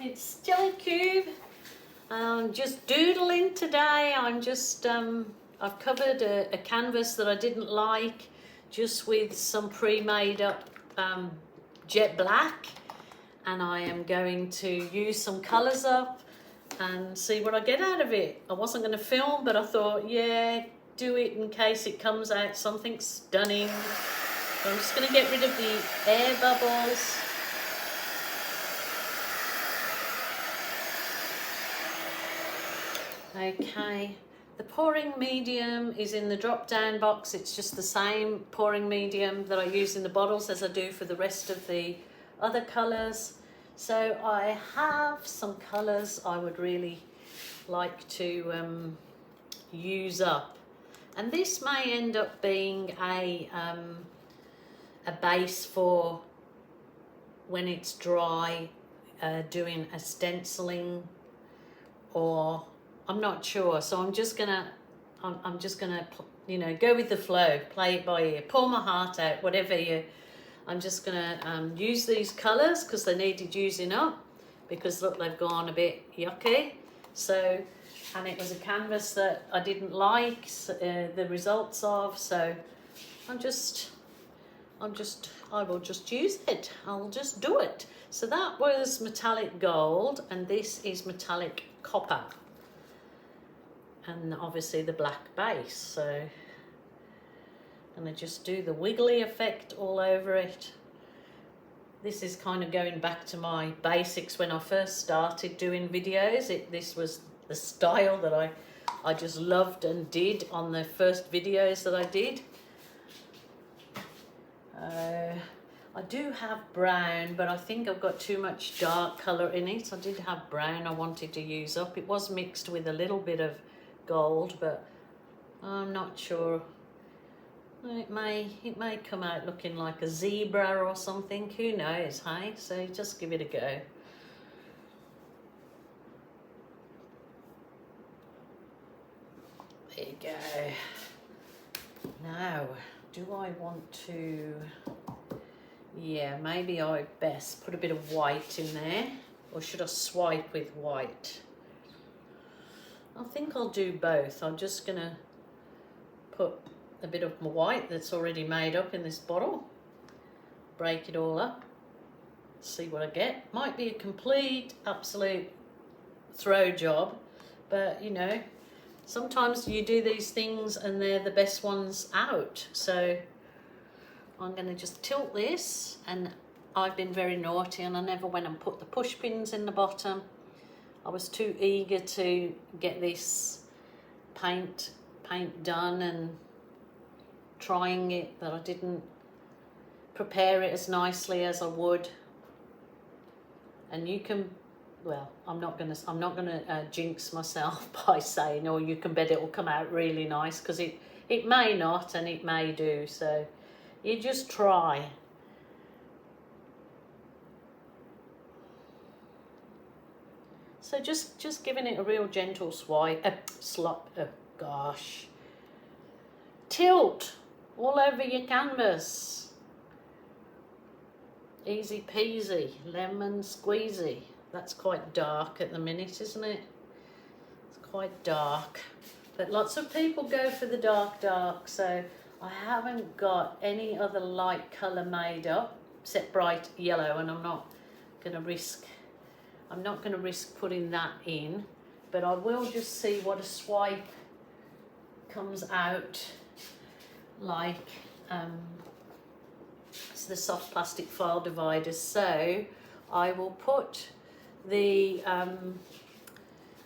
It's Jelly Cube. Just doodling today. I'm just, I've covered a canvas that I didn't like just with some pre-made up jet black, and I am going to use some colours up and see what I get out of it. I wasn't going to film, but I thought, yeah, do it in case it comes out something stunning. So I'm just going to get rid of the air bubbles. Okay, the pouring medium is in the drop down box. It's just the same pouring medium that I use in the bottles as I do for the rest of the other colours. So I have some colours I would really like to use up, and this may end up being a base for when it's dry, doing a stenciling, or I'm not sure. So I'm just gonna you know, go with the flow, play it by ear, pour my heart out, whatever you. I'm just gonna use these colours because they needed using up, because look, they've gone a bit yucky. So, and it was a canvas that I didn't like the results of, so I will just use it. I'll just do it. So that was metallic gold, and this is metallic copper, and obviously the black base. So I'm going to just do the wiggly effect all over it. This is kind of going back to my basics when I first started doing videos. This was the style that I just loved and did on the first videos that I did. I do have brown, but I think I've got too much dark colour in it. I did have brown I wanted to use up. It was mixed with a little bit of gold, but I'm not sure. It may come out looking like a zebra or something. Who knows, hey? So just give it a go. There you go. Now, do I want to? Yeah, maybe I best put a bit of white in there, or should I swipe with white? I think I'll do both. I'm just gonna put a bit of my white that's already made up in this bottle, break it all up, see what I get. Might be a complete, absolute throw job, but you know, sometimes you do these things and they're the best ones out. So I'm going to just tilt this, and I've been very naughty and I never went and put the push pins in the bottom. I was too eager to get this paint done and trying it, that I didn't prepare it as nicely as I would. And you can, well, I'm not gonna jinx myself by saying, oh, you can bet it will come out really nice, because it may not and it may do. So you just try. So just giving it a real gentle swipe, tilt all over your canvas. Easy peasy, lemon squeezy. That's quite dark at the minute, isn't it? It's quite dark, but lots of people go for the dark, so I haven't got any other light colour made up except bright yellow, and I'm not going to risk putting that in, but I will just see what a swipe comes out like. It's the soft plastic file dividers. So I will put the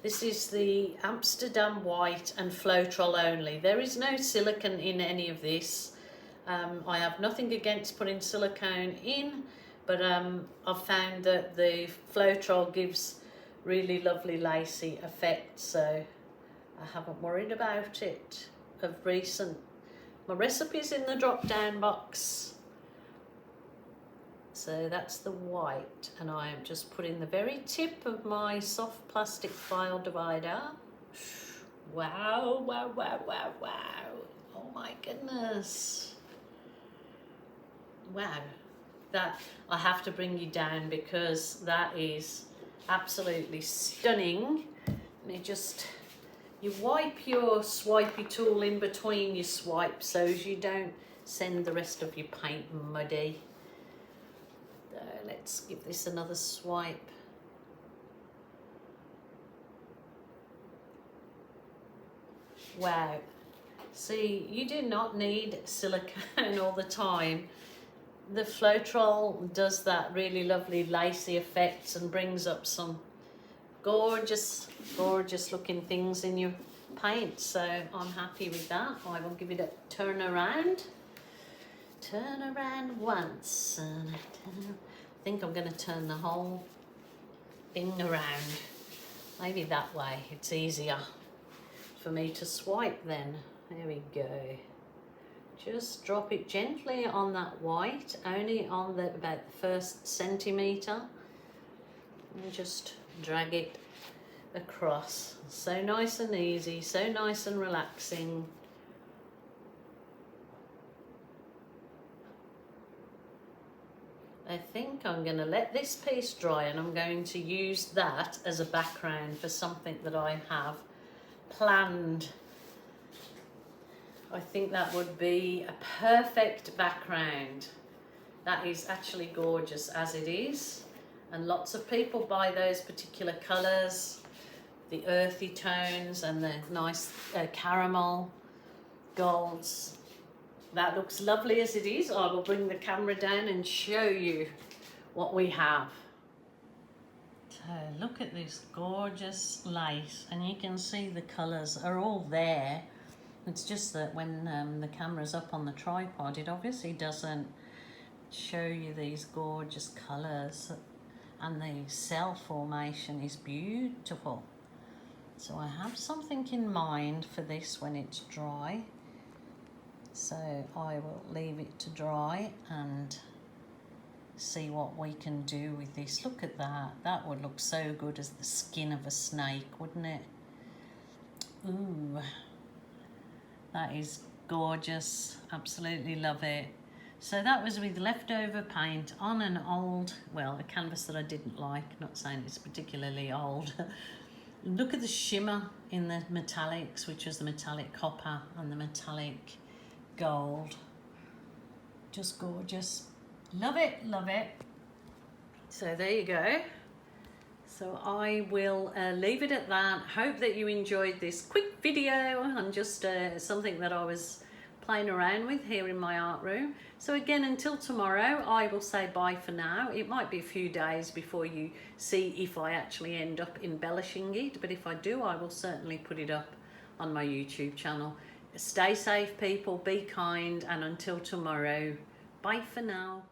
this is the Amsterdam white and Floetrol only. There is no silicone in any of this. I have nothing against putting silicone in, but I've found that the Floetrol gives really lovely lacy effect, so I haven't worried about it of recent. My recipe's in the drop down box. So that's the white, and I am just putting the very tip of my soft plastic file divider. Wow, wow, wow, wow, wow. Oh my goodness. Wow. That, I have to bring you down, because that is absolutely stunning. You wipe your swipey tool in between your swipes so as you don't send the rest of your paint muddy. Let's give this another swipe. Wow. See, you do not need silicone all the time. The Floetrol does that really lovely lacy effects and brings up some gorgeous looking things in your paint. So I'm happy with that. I will give it a turn around. Turn around once. And I think I'm going to turn the whole thing around. Maybe that way. It's easier for me to swipe then. There we go. Just drop it gently on that white, only on about the first centimetre, and just drag it across. So nice and easy, so nice and relaxing. I think I'm going to let this piece dry, and I'm going to use that as a background for something that I have planned. I think that would be a perfect background. That is actually gorgeous as it is, and lots of people buy those particular colours, the earthy tones and the nice caramel golds. That looks lovely as it is. I will bring the camera down and show you what we have. So look at this gorgeous lace, and you can see the colours are all there. It's just that when the camera's up on the tripod, it obviously doesn't show you these gorgeous colours, and the cell formation is beautiful. So I have something in mind for this when it's dry. So I will leave it to dry and see what we can do with this. Look at that. That would look so good as the skin of a snake, wouldn't it? Ooh. That is gorgeous. Absolutely love it. So that was with leftover paint on an old, well, a canvas that I didn't like. Not saying it's particularly old. Look at the shimmer in the metallics, which was the metallic copper and the metallic gold. Just gorgeous. Love it, love it. So there you go. So I will leave it at that. Hope that you enjoyed this quick video and just something that I was playing around with here in my art room. So again, until tomorrow, I will say bye for now. It might be a few days before you see if I actually end up embellishing it, but if I do, I will certainly put it up on my YouTube channel. Stay safe, people, be kind, and until tomorrow, bye for now.